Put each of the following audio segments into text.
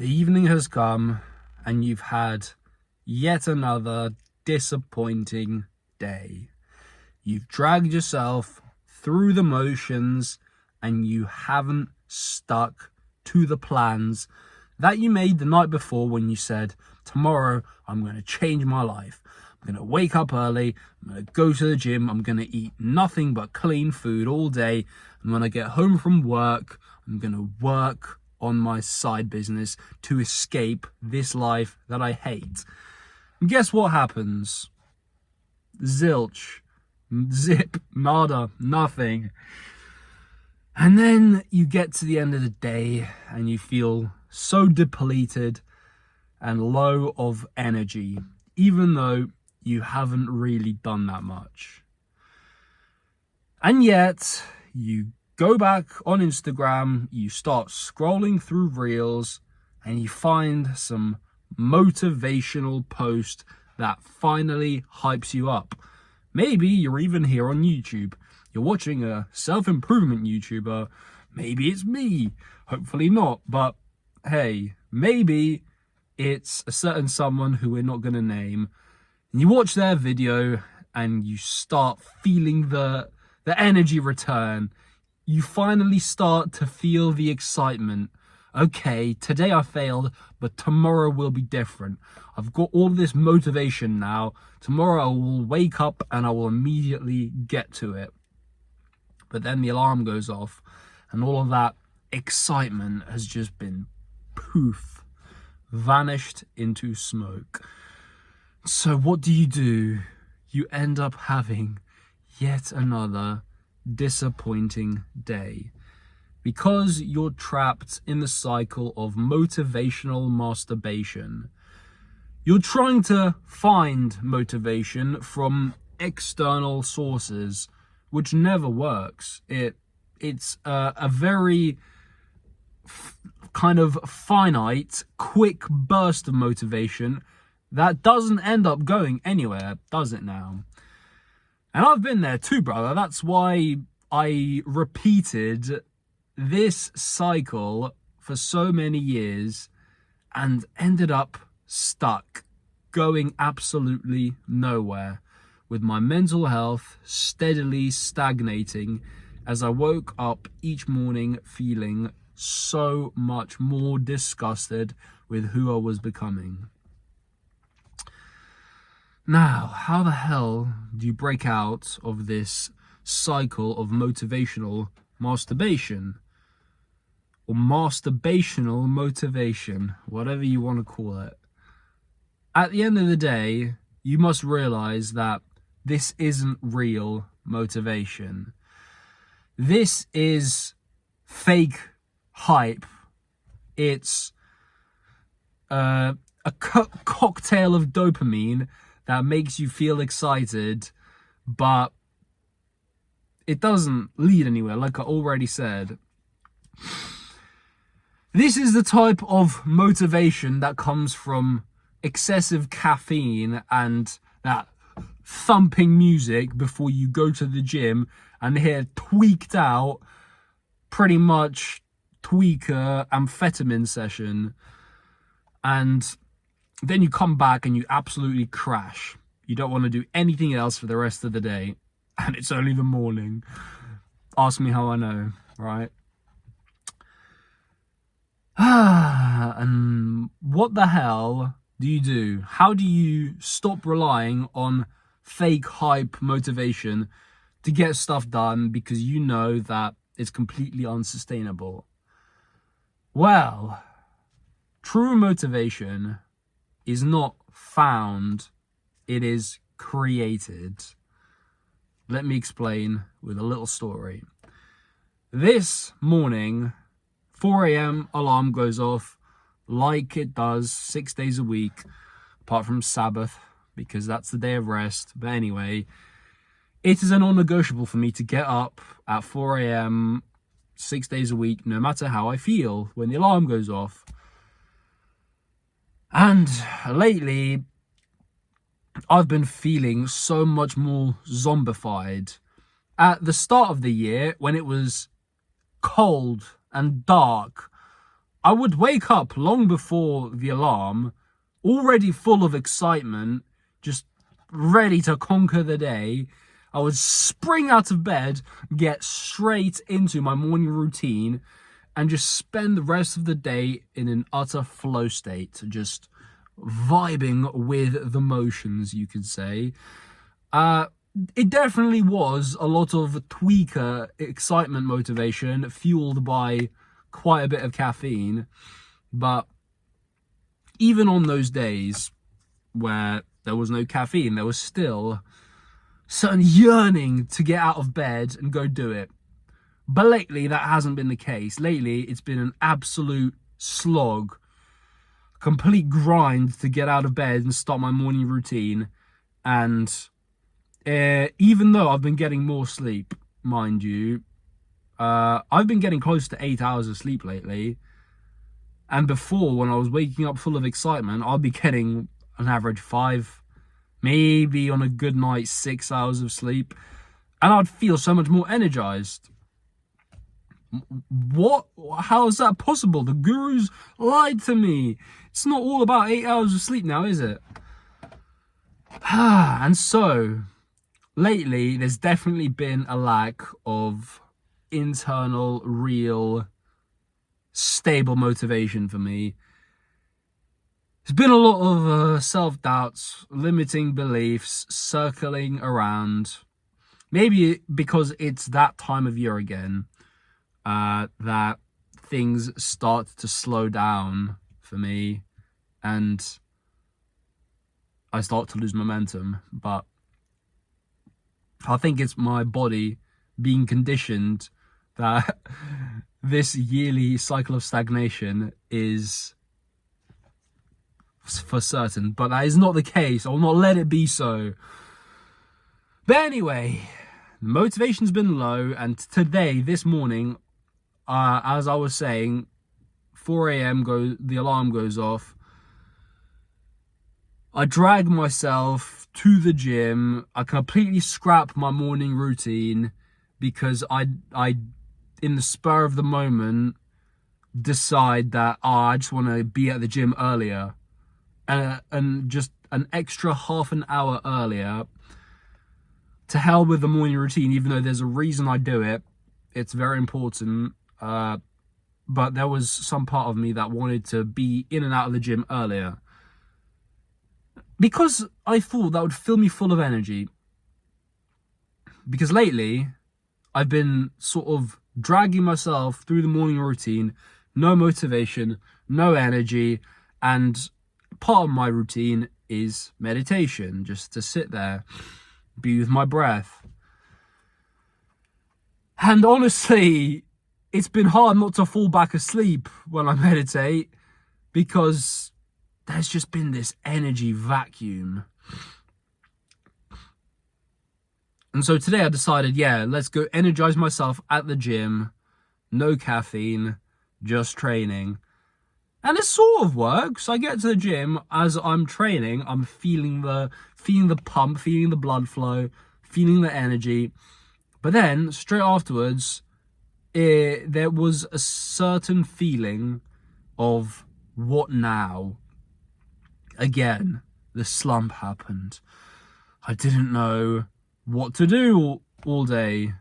The evening has come and you've had yet another disappointing day. You've dragged yourself through the motions and you haven't stuck to the plans that you made the night before when you said, tomorrow I'm going to change my life. I'm going to wake up early, I'm going to go to the gym, I'm going to eat nothing but clean food all day, and when I get home from work, I'm going to work on my side business to escape this life that I hate. And guess what happens? Zilch. Zip. Nada. Nothing. And then you get to the end of the day and you feel so depleted and low of energy, even though you haven't really done that much. And yet, you go back on Instagram, you start scrolling through Reels, and you find some motivational post that finally hypes you up. Maybe you're even here on YouTube. You're watching a self-improvement YouTuber. Maybe it's me. Hopefully not. But hey, maybe it's a certain someone who we're not going to name. And you watch their video and you start feeling the energy return. You finally start to feel the excitement. Okay, today I failed, but tomorrow will be different. I've got all this motivation now. Tomorrow I will wake up and I will immediately get to it. But then the alarm goes off and all of that excitement has just been poof, vanished into smoke. So what do? You end up having yet another disappointing day because you're trapped in the cycle of motivational masturbation. You're trying to find motivation from external sources, which never works. It's a very kind of finite, quick burst of motivation that doesn't end up going anywhere, does it now? And I've been there too, brother. That's why I repeated this cycle for so many years and ended up stuck, going absolutely nowhere, with my mental health steadily stagnating as I woke up each morning feeling so much more disgusted with who I was becoming. Now, how the hell do you break out of this cycle of motivational masturbation? Or masturbational motivation, whatever you want to call it. At the end of the day, you must realize that this isn't real motivation. This is fake hype. It's a cocktail of dopamine that makes you feel excited, but it doesn't lead anywhere, like I already said. This is the type of motivation that comes from excessive caffeine and that thumping music before you go to the gym and hear tweaked out, pretty much tweaker amphetamine session, and then you come back and you absolutely crash. You don't want to do anything else for the rest of the day, and it's only the morning. Ask me how I know, right? And what the hell do you do? How do you stop relying on fake hype motivation to get stuff done because you know that it's completely unsustainable? Well, true motivation is not found, it is created. Let me explain with a little story. This morning, 4 a.m. alarm goes off like it does 6 days a week, apart from Sabbath, because that's the day of rest. But anyway, it is a non-negotiable for me to get up at 4 a.m. 6 days a week, no matter how I feel when the alarm goes off. And lately, I've been feeling so much more zombified. At the start of the year, when it was cold and dark, I would wake up long before the alarm, already full of excitement, just ready to conquer the day. I would spring out of bed, get straight into my morning routine, and just spend the rest of the day in an utter flow state, just vibing with the motions, you could say. It definitely was a lot of tweaker excitement motivation, fueled by quite a bit of caffeine. But even on those days where there was no caffeine, there was still certain yearning to get out of bed and go do it. But lately, that hasn't been the case. Lately, it's been an absolute slog, complete grind to get out of bed and start my morning routine. And even though I've been getting more sleep, mind you, I've been getting close to 8 hours of sleep lately. And before, when I was waking up full of excitement, I'd be getting an average 5, maybe on a good night, 6 hours of sleep. And I'd feel so much more energized. What? How is that possible? The gurus lied to me. It's not all about 8 hours of sleep now, is it? And so, lately, there's definitely been a lack of internal, real, stable motivation for me. There's been a lot of self-doubts, limiting beliefs, circling around. Maybe because it's that time of year again, that things start to slow down for me and I start to lose momentum. But I think it's my body being conditioned that this yearly cycle of stagnation is for certain. But that is not the case. I will not let it be so. But anyway, motivation's been low, and today, this morning, as I was saying, 4 a.m. the alarm goes off. I drag myself to the gym. I completely scrap my morning routine because I in the spur of the moment, decide that I just want to be at the gym earlier, and just an extra half an hour earlier. To hell with the morning routine, even though there's a reason I do it. It's very important. But there was some part of me that wanted to be in and out of the gym earlier, because I thought that would fill me full of energy. Because lately, I've been sort of dragging myself through the morning routine, no motivation, no energy, and part of my routine is meditation, just to sit there, be with my breath. And honestly, it's been hard not to fall back asleep when I meditate, because there's just been this energy vacuum. And so today I decided, let's go energize myself at the gym. No caffeine, just training. And it sort of works. I get to the gym, as I'm training, I'm feeling the pump, feeling the blood flow, feeling the energy. But then, straight afterwards, there was a certain feeling of, what now? Again, the slump happened. I didn't know what to do all day.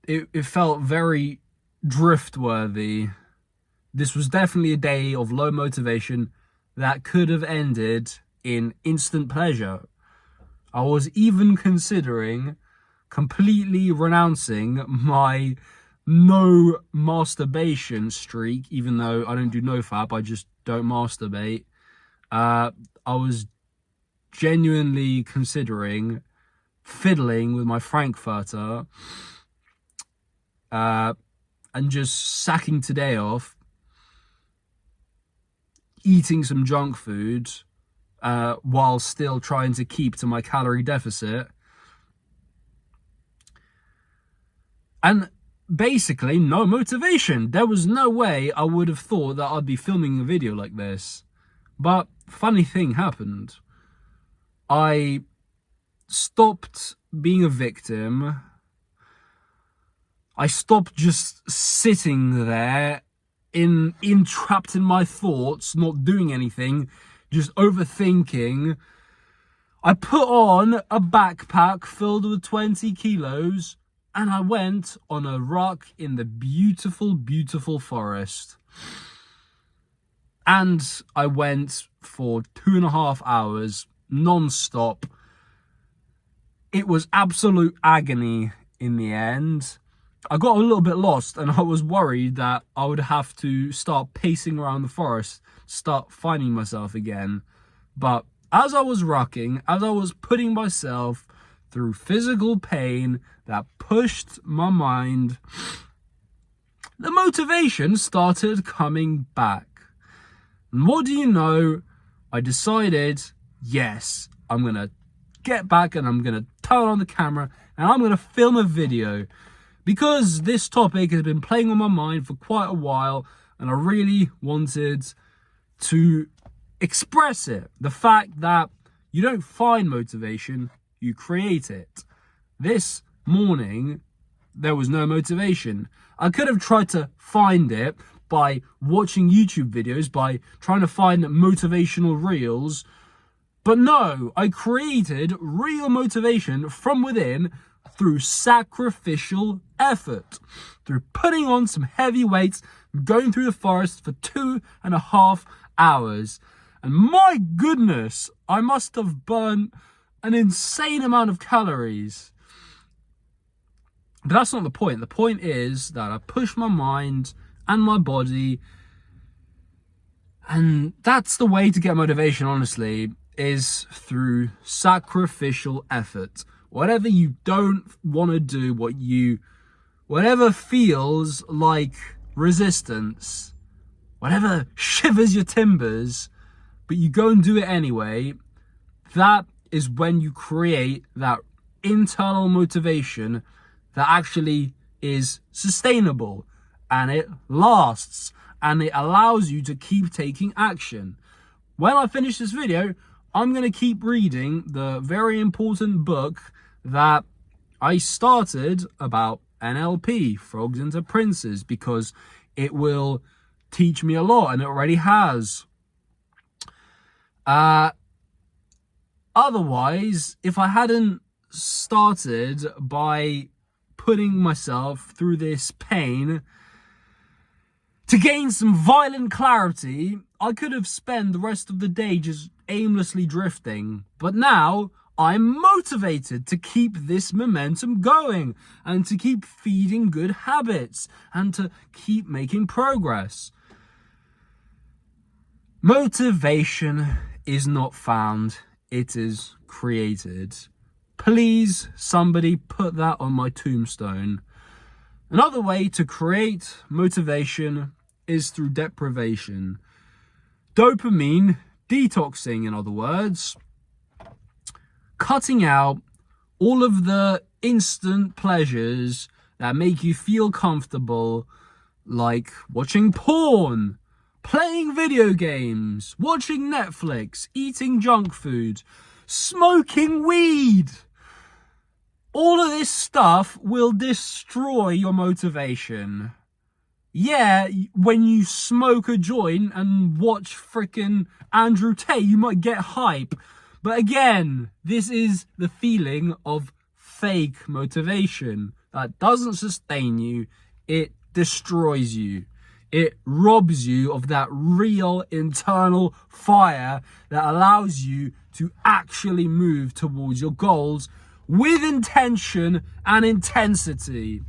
It felt very drift-worthy. This was definitely a day of low motivation that could have ended in instant pleasure. I was even considering completely renouncing my no masturbation streak, even though I don't do nofap, I just don't masturbate. I was genuinely considering fiddling with my Frankfurter and just sacking today off, eating some junk food while still trying to keep to my calorie deficit. And basically, no motivation. There was no way I would have thought that I'd be filming a video like this. But funny thing happened. I stopped being a victim. I stopped just sitting there trapped in my thoughts, not doing anything, just overthinking. I put on a backpack filled with 20 kilos and I went on a ruck in the beautiful, beautiful forest. And I went for 2.5 hours, non-stop. It was absolute agony in the end. I got a little bit lost and I was worried that I would have to start pacing around the forest, start finding myself again. But as I was rucking, as I was putting myself through physical pain that pushed my mind, the motivation started coming back. And what do you know? I decided, yes, I'm going to get back and I'm going to turn on the camera and I'm going to film a video. Because this topic has been playing on my mind for quite a while and I really wanted to express it. The fact that you don't find motivation, you create it. This morning, there was no motivation. I could have tried to find it by watching YouTube videos, by trying to find motivational reels. But no, I created real motivation from within through sacrificial effort, through putting on some heavy weights, going through the forest for 2.5 hours. And my goodness, I must have burned an insane amount of calories. But that's not the point. The point is that I pushed my mind and my body. And that's the way to get motivation, honestly, is through sacrificial effort. Whatever you don't want to do, whatever feels like resistance, whatever shivers your timbers, but you go and do it anyway, that is when you create that internal motivation that actually is sustainable and it lasts and it allows you to keep taking action. When I finish this video, I'm going to keep reading the very important book that I started about NLP, Frogs into Princes, because it will teach me a lot, and it already has. Otherwise, if I hadn't started by putting myself through this pain to gain some violent clarity, I could have spent the rest of the day just aimlessly drifting. But now I'm motivated to keep this momentum going and to keep feeding good habits and to keep making progress. Motivation is not found, it is created. Please, somebody put that on my tombstone. Another way to create motivation is through deprivation. Dopamine detoxing, in other words. Cutting out all of the instant pleasures that make you feel comfortable, like watching porn, playing video games, watching Netflix, eating junk food, smoking weed. All of this stuff will destroy your motivation. Yeah, when you smoke a joint and watch frickin' Andrew Tate, you might get hype. But again, this is the feeling of fake motivation that doesn't sustain you. It destroys you. It robs you of that real internal fire that allows you to actually move towards your goals with intention and intensity.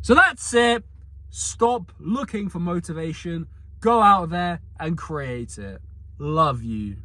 So that's it. Stop looking for motivation. Go out there and create it. Love you.